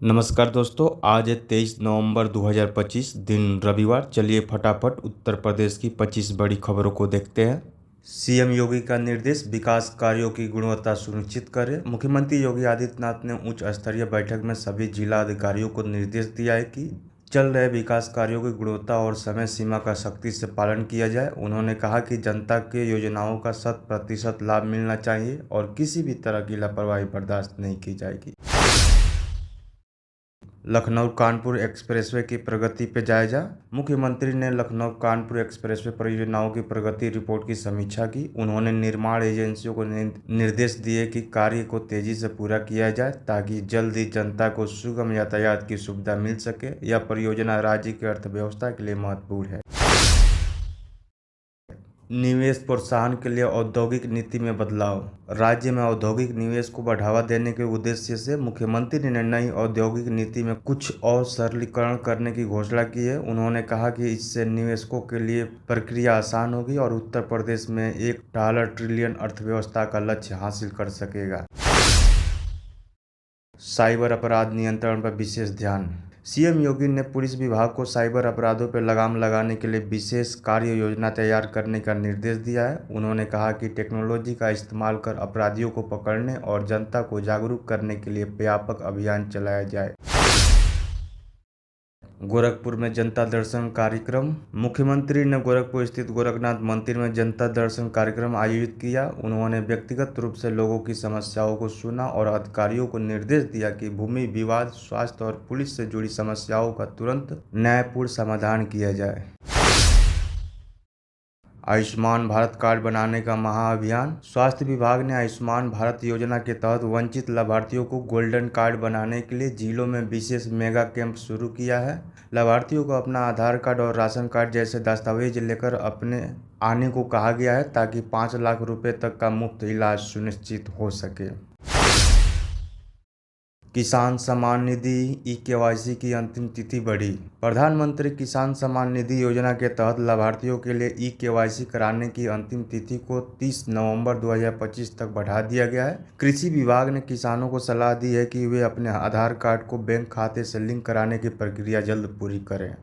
नमस्कार दोस्तों, आज है 23 नवंबर 2025 दिन रविवार। चलिए फटाफट उत्तर प्रदेश की 25 बड़ी खबरों को देखते हैं। सीएम योगी का निर्देश, विकास कार्यों की गुणवत्ता सुनिश्चित करें। मुख्यमंत्री योगी आदित्यनाथ ने उच्च स्तरीय बैठक में सभी जिला अधिकारियों को निर्देश दिया है कि चल रहे विकास कार्यों की गुणवत्ता और समय सीमा का सख्ती से पालन किया जाए। उन्होंने कहा कि जनता के योजनाओं का 100% लाभ मिलना चाहिए और किसी भी तरह की लापरवाही बर्दाश्त नहीं की जाएगी। लखनऊ कानपुर एक्सप्रेसवे की प्रगति पे जायजा। मुख्यमंत्री ने लखनऊ कानपुर एक्सप्रेसवे परियोजनाओं की प्रगति रिपोर्ट की समीक्षा की। उन्होंने निर्माण एजेंसियों को निर्देश दिए कि कार्य को तेजी से पूरा किया जाए ताकि जल्द ही जनता को सुगम यातायात की सुविधा मिल सके। यह परियोजना राज्य की अर्थव्यवस्था के लिए महत्वपूर्ण है। निवेश प्रोत्साहन के लिए औद्योगिक नीति में बदलाव। राज्य में औद्योगिक निवेश को बढ़ावा देने के उद्देश्य से मुख्यमंत्री ने नई औद्योगिक नीति में कुछ और सरलीकरण करने की घोषणा की है। उन्होंने कहा कि इससे निवेशकों के लिए प्रक्रिया आसान होगी और उत्तर प्रदेश में $1 ट्रिलियन अर्थव्यवस्था का लक्ष्य हासिल कर सकेगा। साइबर अपराध नियंत्रण पर विशेष ध्यान। सीएम योगी ने पुलिस विभाग को साइबर अपराधों पर लगाम लगाने के लिए विशेष कार्य योजना तैयार करने का निर्देश दिया है। उन्होंने कहा कि टेक्नोलॉजी का इस्तेमाल कर अपराधियों को पकड़ने और जनता को जागरूक करने के लिए व्यापक अभियान चलाया जाए। गोरखपुर में जनता दर्शन कार्यक्रम। मुख्यमंत्री ने गोरखपुर स्थित गोरखनाथ मंदिर में जनता दर्शन कार्यक्रम आयोजित किया। उन्होंने व्यक्तिगत रूप से लोगों की समस्याओं को सुना और अधिकारियों को निर्देश दिया कि भूमि विवाद, स्वास्थ्य और पुलिस से जुड़ी समस्याओं का तुरंत न्यायपूर्ण समाधान किया जाए। आयुष्मान भारत कार्ड बनाने का महाअभियान। स्वास्थ्य विभाग ने आयुष्मान भारत योजना के तहत वंचित लाभार्थियों को गोल्डन कार्ड बनाने के लिए जिलों में विशेष मेगा कैंप शुरू किया है। लाभार्थियों को अपना आधार कार्ड और राशन कार्ड जैसे दस्तावेज लेकर अपने आने को कहा गया है ताकि 5 लाख रुपए तक का मुफ्त इलाज सुनिश्चित हो सके। किसान सम्मान निधि ई-केवाईसी की अंतिम तिथि बढ़ी। प्रधानमंत्री किसान सम्मान निधि योजना के तहत लाभार्थियों के लिए ई-केवाईसी कराने की अंतिम तिथि को 30 नवंबर 2025 तक बढ़ा दिया गया है। कृषि विभाग ने किसानों को सलाह दी है कि वे अपने आधार कार्ड को बैंक खाते से लिंक कराने की प्रक्रिया जल्द पूरी करें।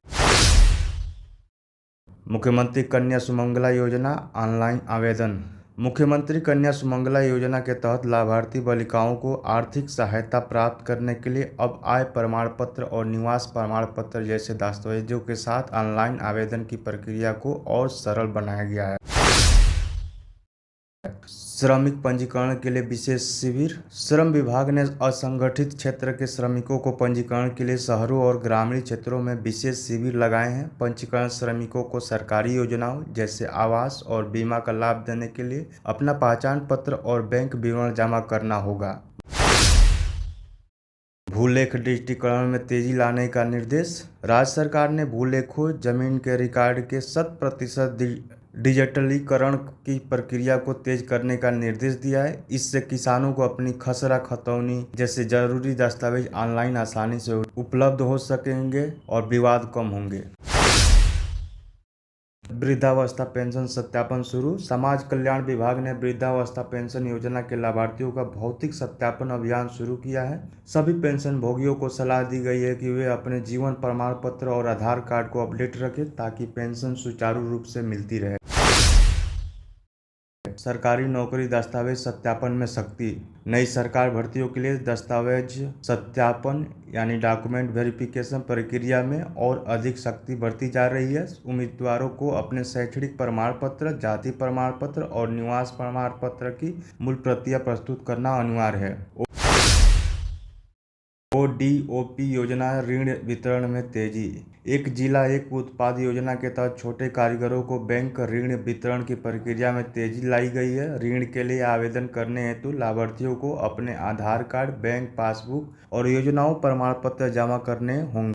मुख्यमंत्री कन्या सुमंगला योजना ऑनलाइन आवेदन। मुख्यमंत्री कन्या सुमंगला योजना के तहत लाभार्थी बालिकाओं को आर्थिक सहायता प्राप्त करने के लिए अब आय प्रमाण पत्र और निवास प्रमाण पत्र जैसे दस्तावेजों के साथ ऑनलाइन आवेदन की प्रक्रिया को और सरल बनाया गया है। श्रमिक पंजीकरण के लिए विशेष शिविर। श्रम विभाग ने असंगठित क्षेत्र के श्रमिकों को पंजीकरण के लिए शहरों और ग्रामीण क्षेत्रों में विशेष शिविर लगाए हैं। पंजीकरण श्रमिकों को सरकारी योजनाओं जैसे आवास और बीमा का लाभ देने के लिए अपना पहचान पत्र और बैंक विवरण जमा करना होगा। भूलेख डिजिटीकरण में तेजी लाने का निर्देश। राज्य सरकार ने भूलेखों जमीन के रिकॉर्ड के 100% डिजिटलीकरण की प्रक्रिया को तेज करने का निर्देश दिया है। इससे किसानों को अपनी खसरा खतौनी जैसे जरूरी दस्तावेज ऑनलाइन आसानी से उपलब्ध हो सकेंगे और विवाद कम होंगे। वृद्धावस्था पेंशन सत्यापन शुरू। समाज कल्याण विभाग ने वृद्धावस्था पेंशन योजना के लाभार्थियों का भौतिक सत्यापन अभियान शुरू किया है। सभी पेंशन भोगियों को सलाह दी गई है कि वे अपने जीवन प्रमाण पत्र और आधार कार्ड को अपडेट रखें ताकि पेंशन सुचारू रूप से मिलती रहे। सरकारी नौकरी दस्तावेज सत्यापन में सख्ती। नई सरकार भर्तियों के लिए दस्तावेज सत्यापन यानी डॉक्यूमेंट वेरिफिकेशन प्रक्रिया में और अधिक सख्ती बरती जा रही है। उम्मीदवारों को अपने शैक्षणिक प्रमाण पत्र, जाति प्रमाण पत्र और निवास प्रमाण पत्र की मूल प्रतियां प्रस्तुत करना अनिवार्य है। ओडीओपी योजना ऋण वितरण में तेजी। एक जिला एक उत्पाद योजना के तहत छोटे कारीगरों को बैंक ऋण वितरण की प्रक्रिया में तेजी लाई गई है। ऋण के लिए आवेदन करने हेतु लाभार्थियों को अपने आधार कार्ड, बैंक पासबुक और योजनाओं प्रमाण पत्र जमा करने होंगे।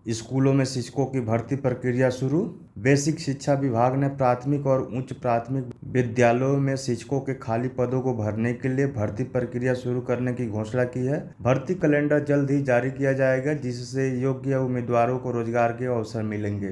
स्कूलों में शिक्षकों की भर्ती प्रक्रिया शुरू। बेसिक शिक्षा विभाग ने प्राथमिक और उच्च प्राथमिक विद्यालयों में शिक्षकों के खाली पदों को भरने के लिए भर्ती प्रक्रिया शुरू करने की घोषणा की है। भर्ती कैलेंडर जल्द ही जारी किया जाएगा जिससे योग्य उम्मीदवारों को रोजगार के अवसर मिलेंगे।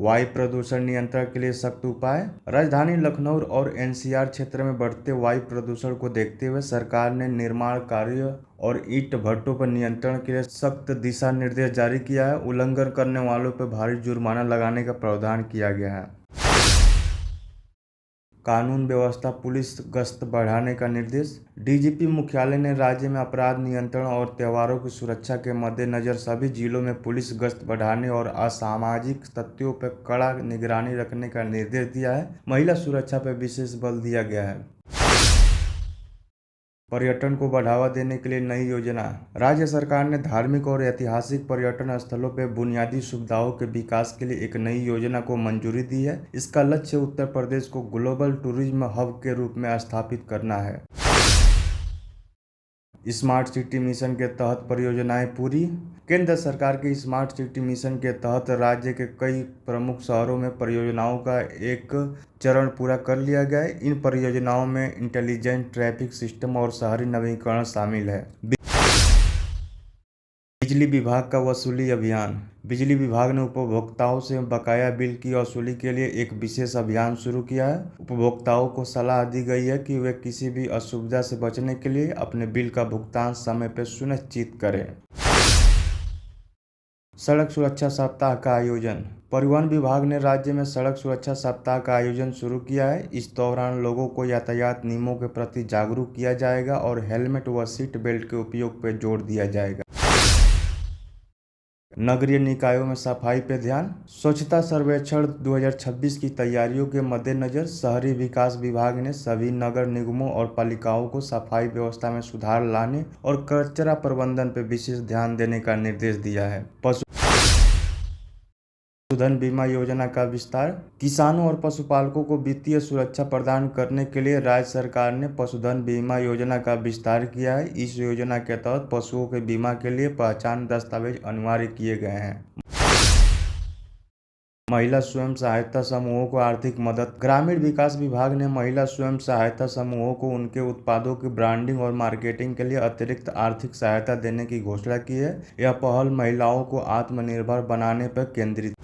वायु प्रदूषण नियंत्रण के लिए सख्त उपाय। राजधानी लखनऊ और एनसीआर क्षेत्र में बढ़ते वायु प्रदूषण को देखते हुए सरकार ने निर्माण कार्य और ईंट भट्टों पर नियंत्रण के लिए सख्त दिशा निर्देश जारी किया है। उल्लंघन करने वालों पर भारी जुर्माना लगाने का प्रावधान किया गया है। कानून व्यवस्था पुलिस गश्त बढ़ाने का निर्देश। डीजीपी मुख्यालय ने राज्य में अपराध नियंत्रण और त्योहारों की सुरक्षा के मद्देनजर सभी जिलों में पुलिस गश्त बढ़ाने और असामाजिक तत्वों पर कड़ा निगरानी रखने का निर्देश दिया है। महिला सुरक्षा पर विशेष बल दिया गया है। पर्यटन को बढ़ावा देने के लिए नई योजना। राज्य सरकार ने धार्मिक और ऐतिहासिक पर्यटन स्थलों पर बुनियादी सुविधाओं के विकास के लिए एक नई योजना को मंजूरी दी है। इसका लक्ष्य उत्तर प्रदेश को ग्लोबल टूरिज्म हब के रूप में स्थापित करना है। स्मार्ट सिटी मिशन के तहत परियोजनाएं पूरी। केंद्र सरकार के स्मार्ट सिटी मिशन के तहत राज्य के कई प्रमुख शहरों में परियोजनाओं का एक चरण पूरा कर लिया गया है। इन परियोजनाओं में इंटेलिजेंट ट्रैफिक सिस्टम और शहरी नवीकरण शामिल है। बिजली विभाग का वसूली अभियान। बिजली विभाग ने उपभोक्ताओं से बकाया बिल की वसूली के लिए एक विशेष अभियान शुरू किया है। उपभोक्ताओं को सलाह दी गई है कि वे किसी भी असुविधा से बचने के लिए अपने बिल का भुगतान समय पर सुनिश्चित करें। सड़क सुरक्षा सप्ताह का आयोजन। परिवहन विभाग ने राज्य में सड़क सुरक्षा सप्ताह का आयोजन शुरू किया है। इस दौरान लोगों को यातायात नियमों के प्रति जागरूक किया जाएगा और हेलमेट व सीट बेल्ट के उपयोग पर जोर दिया जाएगा। नगरीय निकायों में सफाई पर ध्यान। स्वच्छता सर्वेक्षण 2026 की तैयारियों के मद्देनजर शहरी विकास विभाग ने सभी नगर निगमों और पालिकाओं को सफाई व्यवस्था में सुधार लाने और कचरा प्रबंधन पर विशेष ध्यान देने का निर्देश दिया है। पशुधन बीमा योजना का विस्तार। किसानों और पशुपालकों को वित्तीय सुरक्षा प्रदान करने के लिए राज्य सरकार ने पशुधन बीमा योजना का विस्तार किया है। इस योजना के तहत पशुओं के बीमा के लिए पहचान दस्तावेज अनिवार्य किए गए हैं। महिला स्वयं सहायता समूहों को आर्थिक मदद। ग्रामीण विकास विभाग ने महिला स्वयं सहायता समूहों को उनके उत्पादों की ब्रांडिंग और मार्केटिंग के लिए अतिरिक्त आर्थिक सहायता देने की घोषणा की है। यह पहल महिलाओं को आत्मनिर्भर बनाने पर केंद्रित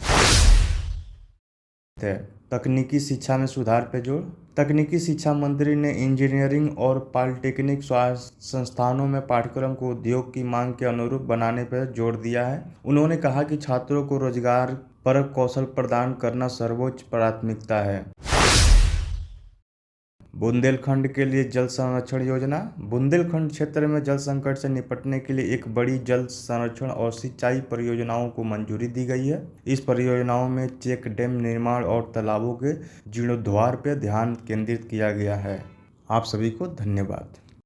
है। तकनीकी शिक्षा में सुधार पर जोर। तकनीकी शिक्षा मंत्री ने इंजीनियरिंग और पॉलिटेक्निक संस्थानों में पाठ्यक्रम को उद्योग की मांग के अनुरूप बनाने पर जोर दिया है। उन्होंने कहा कि छात्रों को रोजगार परक कौशल प्रदान करना सर्वोच्च प्राथमिकता है। बुंदेलखंड के लिए जल संरक्षण योजना। बुंदेलखंड क्षेत्र में जल संकट से निपटने के लिए एक बड़ी जल संरक्षण और सिंचाई परियोजनाओं को मंजूरी दी गई है। इस परियोजनाओं में चेक डैम निर्माण और तालाबों के जीर्णोद्धार पर ध्यान केंद्रित किया गया है। आप सभी को धन्यवाद।